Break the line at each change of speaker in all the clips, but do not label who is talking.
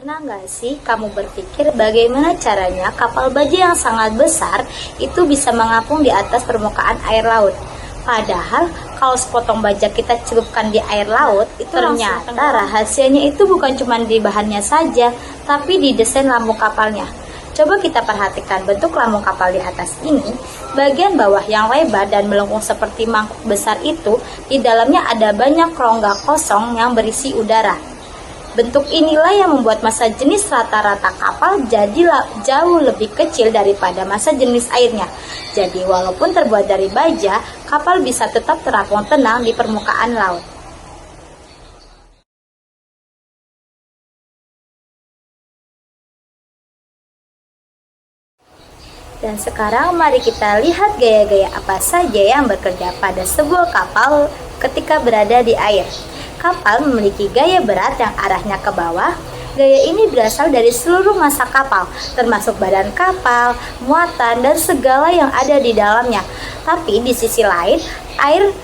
Pernah nggak sih kamu berpikir bagaimana caranya kapal baja yang sangat besar itu bisa mengapung di atas permukaan air laut? Padahal kalau sepotong baja kita celupkan di air laut, itu ternyata rahasianya itu bukan cuma di bahannya saja, tapi di desain lambung kapalnya. Coba kita perhatikan bentuk lambung kapal di atas ini. Bagian bawah yang lebar dan melengkung seperti mangkuk besar itu, di dalamnya ada banyak rongga kosong yang berisi udara. Bentuk inilah yang membuat massa jenis rata-rata kapal jadi jauh lebih kecil daripada massa jenis airnya. Jadi walaupun terbuat dari baja, kapal bisa tetap terapung tenang di permukaan laut. Dan sekarang mari kita lihat gaya-gaya apa saja yang bekerja pada sebuah kapal ketika berada di air. Kapal memiliki gaya berat yang arahnya ke bawah. Gaya ini berasal dari seluruh massa kapal, termasuk badan kapal, muatan, dan segala yang ada di dalamnya. Tapi di sisi lain, air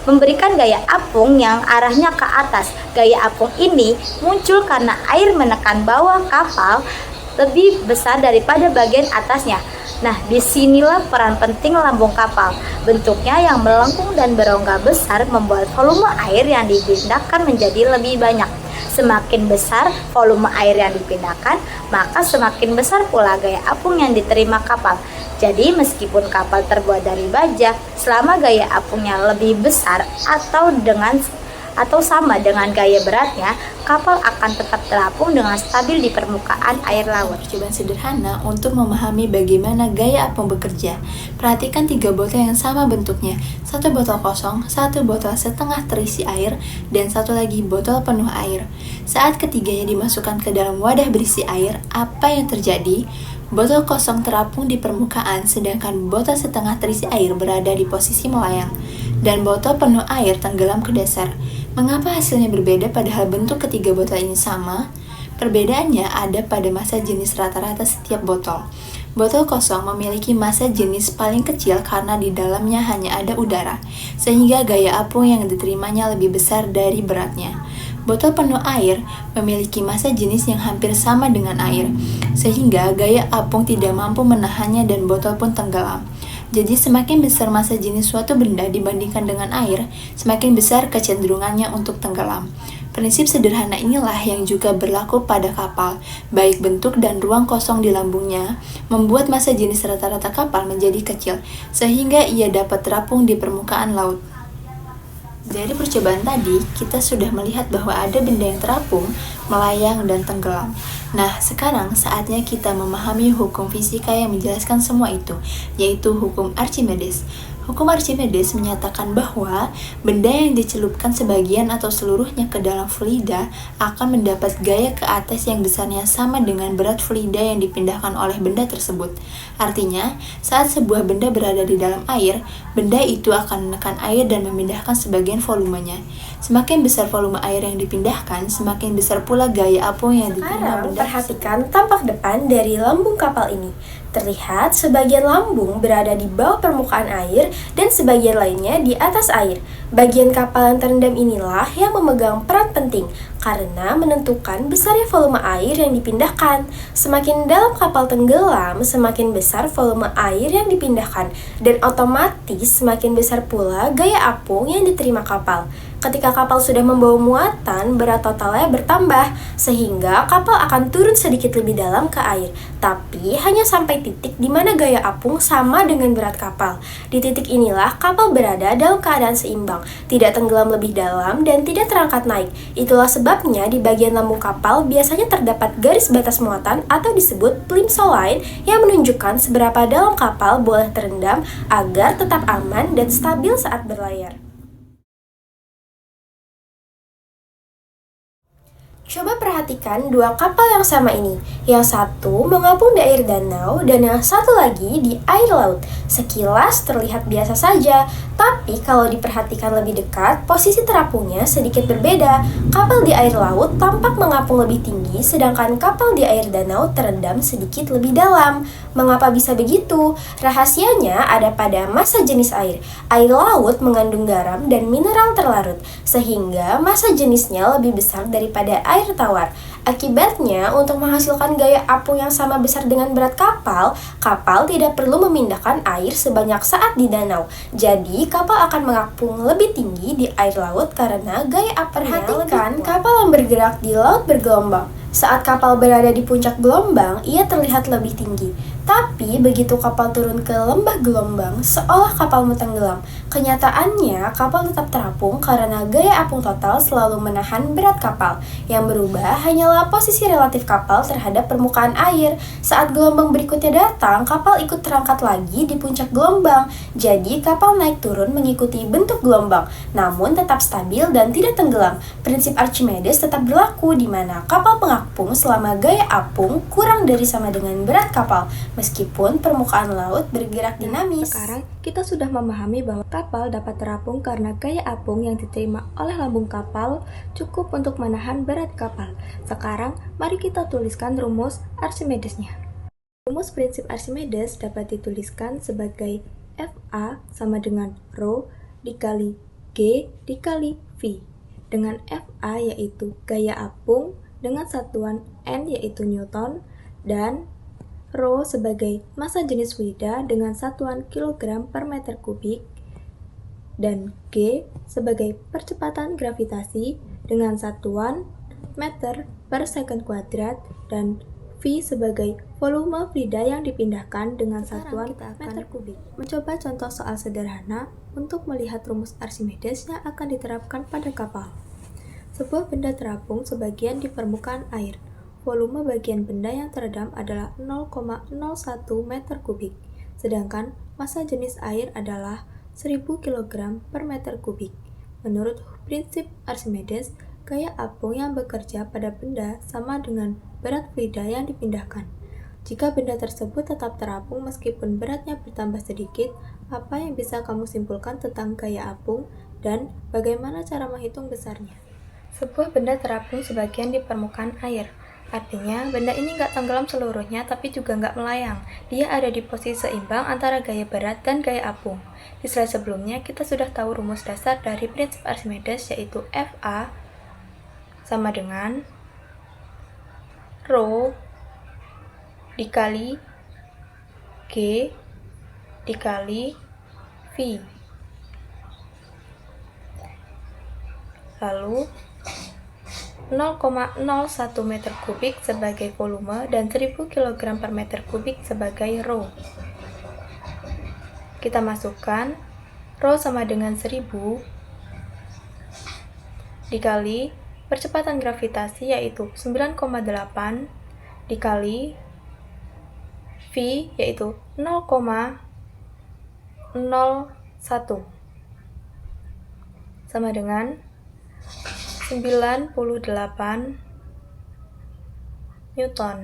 memberikan gaya apung yang arahnya ke atas. Gaya apung ini muncul karena air menekan bawah kapal lebih besar daripada bagian atasnya. Nah, disinilah peran penting lambung kapal. Bentuknya yang melengkung dan berongga besar membuat volume air yang dipindahkan menjadi lebih banyak. Semakin besar volume air yang dipindahkan, maka semakin besar pula gaya apung yang diterima kapal. Jadi, meskipun kapal terbuat dari baja, selama gaya apungnya lebih besar atau sama dengan gaya beratnya, kapal akan tetap terapung dengan stabil di permukaan air laut.
Percobaan sederhana untuk memahami bagaimana gaya apung bekerja. Perhatikan 3 botol yang sama bentuknya. 1 botol kosong, 1 botol setengah terisi air, dan 1 lagi botol penuh air. Saat ketiganya dimasukkan ke dalam wadah berisi air, apa yang terjadi? Botol kosong terapung di permukaan, sedangkan botol setengah terisi air berada di posisi melayang, dan botol penuh air tenggelam ke dasar. Mengapa hasilnya berbeda padahal bentuk ketiga botol ini sama? Perbedaannya ada pada massa jenis rata-rata setiap botol. Botol kosong memiliki massa jenis paling kecil karena di dalamnya hanya ada udara, sehingga gaya apung yang diterimanya lebih besar dari beratnya. Botol penuh air memiliki massa jenis yang hampir sama dengan air, sehingga gaya apung tidak mampu menahannya dan botol pun tenggelam. Jadi semakin besar massa jenis suatu benda dibandingkan dengan air, semakin besar kecenderungannya untuk tenggelam. Prinsip sederhana inilah yang juga berlaku pada kapal, baik bentuk dan ruang kosong di lambungnya, membuat massa jenis rata-rata kapal menjadi kecil, sehingga ia dapat terapung di permukaan laut. Dari percobaan tadi, kita sudah melihat bahwa ada benda yang terapung, melayang, dan tenggelam. Nah, sekarang saatnya kita memahami hukum fisika yang menjelaskan semua itu, yaitu hukum Archimedes. Hukum Archimedes menyatakan bahwa benda yang dicelupkan sebagian atau seluruhnya ke dalam fluida akan mendapat gaya ke atas yang besarnya sama dengan berat fluida yang dipindahkan oleh benda tersebut. Artinya, saat sebuah benda berada di dalam air, benda itu akan menekan air dan memindahkan sebagian volumenya. Semakin besar volume air yang dipindahkan, semakin besar pula gaya apung yang diterima benda.
Perhatikan tampak depan dari lambung kapal ini. Terlihat sebagian lambung berada di bawah permukaan air dan sebagian lainnya di atas air. Bagian kapal yang terendam inilah yang memegang peran penting karena menentukan besarnya volume air yang dipindahkan. Semakin dalam kapal tenggelam, semakin besar volume air yang dipindahkan dan otomatis semakin besar pula gaya apung yang diterima kapal. Ketika kapal sudah membawa muatan, berat totalnya bertambah, sehingga kapal akan turun sedikit lebih dalam ke air, tapi hanya sampai titik di mana gaya apung sama dengan berat kapal. Di titik inilah kapal berada dalam keadaan seimbang, tidak tenggelam lebih dalam dan tidak terangkat naik. Itulah sebabnya di bagian lambung kapal biasanya terdapat garis batas muatan atau disebut plimsoll line yang menunjukkan seberapa dalam kapal boleh terendam agar tetap aman dan stabil saat berlayar. Coba perhatikan 2 kapal yang sama ini. Yang satu mengapung di air danau dan yang satu lagi di air laut. Sekilas terlihat biasa saja, tapi kalau diperhatikan lebih dekat, posisi terapungnya sedikit berbeda. Kapal di air laut tampak mengapung lebih tinggi, sedangkan kapal di air danau terendam sedikit lebih dalam. Mengapa bisa begitu? Rahasianya ada pada massa jenis air. Air laut mengandung garam dan mineral terlarut, sehingga massa jenisnya lebih besar daripada air tawar. Akibatnya, untuk menghasilkan gaya apung yang sama besar dengan berat kapal, kapal tidak perlu memindahkan air sebanyak saat di danau. Jadi, kapal akan mengapung lebih tinggi di air laut karena gaya apungnya lebih kuat. Kapal yang bergerak di laut bergelombang. Saat kapal berada di puncak gelombang, ia terlihat lebih tinggi. Tapi begitu kapal turun ke lembah gelombang, seolah kapal tenggelam. Kenyataannya, kapal tetap terapung karena gaya apung total selalu menahan berat kapal. Yang berubah hanyalah posisi relatif kapal terhadap permukaan air. Saat gelombang berikutnya datang, kapal ikut terangkat lagi di puncak gelombang. Jadi, kapal naik turun mengikuti bentuk gelombang, namun tetap stabil dan tidak tenggelam. Prinsip Archimedes tetap berlaku di mana kapal mengapung selama gaya apung kurang dari sama dengan berat kapal, meskipun permukaan laut bergerak dinamis.
Sekarang kita sudah memahami bahwa kapal dapat terapung karena gaya apung yang diterima oleh lambung kapal cukup untuk menahan berat kapal. Sekarang mari kita tuliskan rumus Archimedesnya. Rumus prinsip Archimedes dapat dituliskan sebagai Fa sama dengan Rho dikali G dikali V, dengan Fa yaitu gaya apung dengan satuan N yaitu Newton, dan Rho sebagai massa jenis fluida dengan satuan kilogram per meter kubik, dan G sebagai percepatan gravitasi dengan satuan meter per second kuadrat, dan V sebagai volume fluida yang dipindahkan dengan satuan meter kubik. Mencoba contoh soal sederhana untuk melihat rumus Archimedes yang akan diterapkan pada kapal. Sebuah benda terapung sebagian di permukaan air. Volume bagian benda yang terendam adalah 0,01 meter kubik, sedangkan massa jenis air adalah 1000 kg per meter kubik. Menurut prinsip Archimedes, gaya apung yang bekerja pada benda sama dengan berat fluida yang dipindahkan. Jika benda tersebut tetap terapung meskipun beratnya bertambah sedikit, apa yang bisa kamu simpulkan tentang gaya apung dan bagaimana cara menghitung besarnya? Sebuah benda terapung sebagian di permukaan air. Artinya, benda ini nggak tenggelam seluruhnya tapi juga nggak melayang. Dia ada di posisi seimbang antara gaya berat dan gaya apung. Di slide sebelumnya, kita sudah tahu rumus dasar dari prinsip Archimedes, yaitu Fa sama dengan Rho dikali G dikali V. Lalu 0,01 meter kubik sebagai volume dan 1000 kg per meter kubik sebagai Rho. Kita masukkan Rho sama dengan 1000 dikali percepatan gravitasi yaitu 9,8 dikali V yaitu 0,01 sama dengan 98 Newton.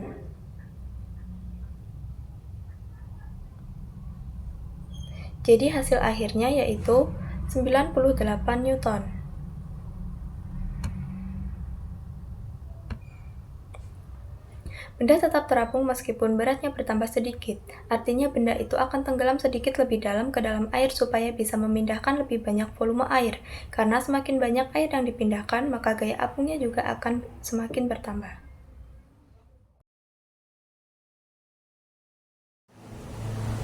Jadi hasil akhirnya yaitu 98 Newton. Benda tetap terapung meskipun beratnya bertambah sedikit. Artinya benda itu akan tenggelam sedikit lebih dalam ke dalam air supaya bisa memindahkan lebih banyak volume air. Karena semakin banyak air yang dipindahkan, maka gaya apungnya juga akan semakin bertambah.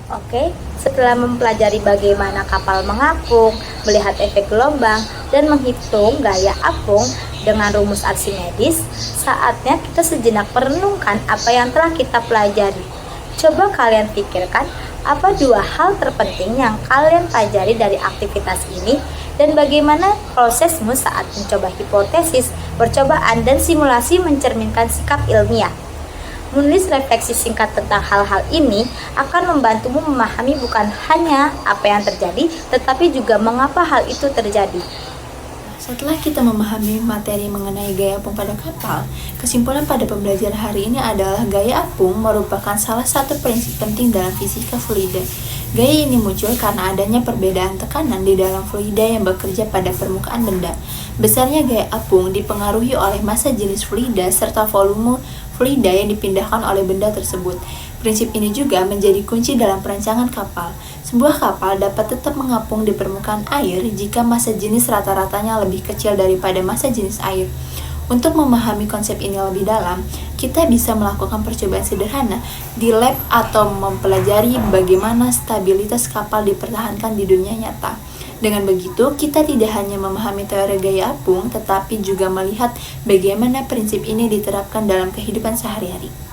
Oke, setelah mempelajari bagaimana kapal mengapung, melihat efek gelombang, dan menghitung gaya apung dengan rumus Archimedes, saatnya kita sejenak merenungkan apa yang telah kita pelajari. Coba kalian pikirkan, apa dua hal terpenting yang kalian pelajari dari aktivitas ini, dan bagaimana prosesmu saat mencoba hipotesis, percobaan, dan simulasi mencerminkan sikap ilmiah. Menulis refleksi singkat tentang hal-hal ini akan membantumu memahami bukan hanya apa yang terjadi, tetapi juga mengapa hal itu terjadi.
Setelah kita memahami materi mengenai gaya apung pada kapal, kesimpulan pada pembelajaran hari ini adalah gaya apung merupakan salah satu prinsip penting dalam fisika fluida. Gaya ini muncul karena adanya perbedaan tekanan di dalam fluida yang bekerja pada permukaan benda. Besarnya gaya apung dipengaruhi oleh massa jenis fluida serta volume fluida yang dipindahkan oleh benda tersebut. Prinsip ini juga menjadi kunci dalam perancangan kapal. Sebuah kapal dapat tetap mengapung di permukaan air jika massa jenis rata-ratanya lebih kecil daripada massa jenis air. Untuk memahami konsep ini lebih dalam, kita bisa melakukan percobaan sederhana di lab atau mempelajari bagaimana stabilitas kapal dipertahankan di dunia nyata. Dengan begitu, kita tidak hanya memahami teori gaya apung, tetapi juga melihat bagaimana prinsip ini diterapkan dalam kehidupan sehari-hari.